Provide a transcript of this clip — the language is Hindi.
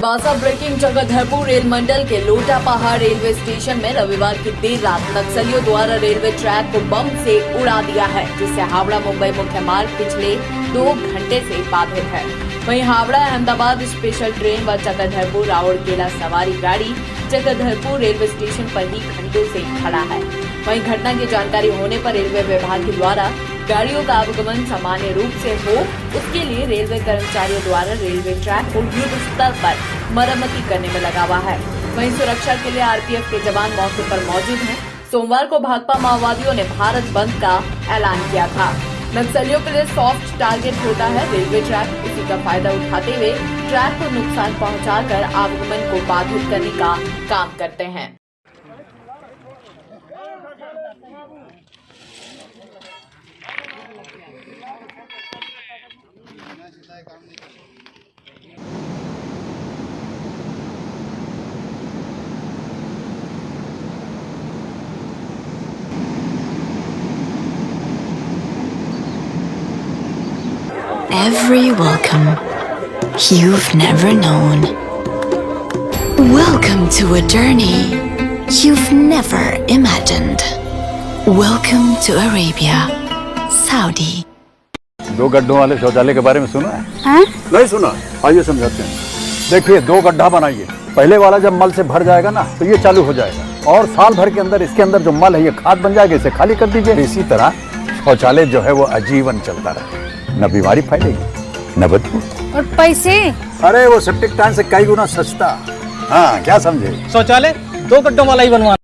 बासा ब्रेकिंग जगदलपुर रेल मंडल के लोटा पहाड़ रेलवे स्टेशन में रविवार की देर रात नक्सलियों द्वारा रेलवे ट्रैक को बम से उड़ा दिया है, जिससे हावड़ा मुंबई मुख्य मार्ग पिछले 2 घंटे से बाधित है। वहीं हावड़ा अहमदाबाद स्पेशल ट्रेन व जगदलपुर राउरकेला सवारी गाड़ी जगदलपुर रेलवे स्टेशन पर ही घंटों से खड़ा है। वहीं घटना की जानकारी होने पर रेलवे विभाग के द्वारा गाड़ियों का आवागमन सामान्य रूप से हो, उसके लिए रेलवे कर्मचारियों द्वारा रेलवे ट्रैक को युद्ध स्तर पर मरम्मती करने में लगा हुआ है। वहीं सुरक्षा के लिए आरपीएफ के जवान मौके पर मौजूद हैं। सोमवार को भाकपा माओवादियों ने भारत बंद का ऐलान किया था। नक्सलियों के लिए सॉफ्ट टारगेट होता है रेलवे ट्रैक, इसी का फायदा उठाते हुए ट्रैक को नुकसान पहुंचाकर आवागमन को बाधित करने का काम करते हैं। Every welcome you've never known. Welcome to a journey you've never imagined. Welcome to Arabia, Saudi. 2 गड्ढों वाले शौचालय के बारे में सुना है? हाँ? नहीं सुना? आइए समझाते हैं। देखिए 2 गड्ढा बनाइए। पहले वाला जब मल से भर जाएगा ना तो ये चालू हो जाएगा और साल भर के अंदर इसके अंदर जो मल है ये खाद बन जाएगा, इसे खाली कर दीजिए। इसी तरह शौचालय जो है वो आजीवन चलता रहे, न बीमारी फैलेगी न बदबू। और पैसे? अरे वो सेप्टिक टैंक से कई गुना सस्ता। हाँ, क्या समझे? शौचालय 2 गड्ढों वाला ही बनवा।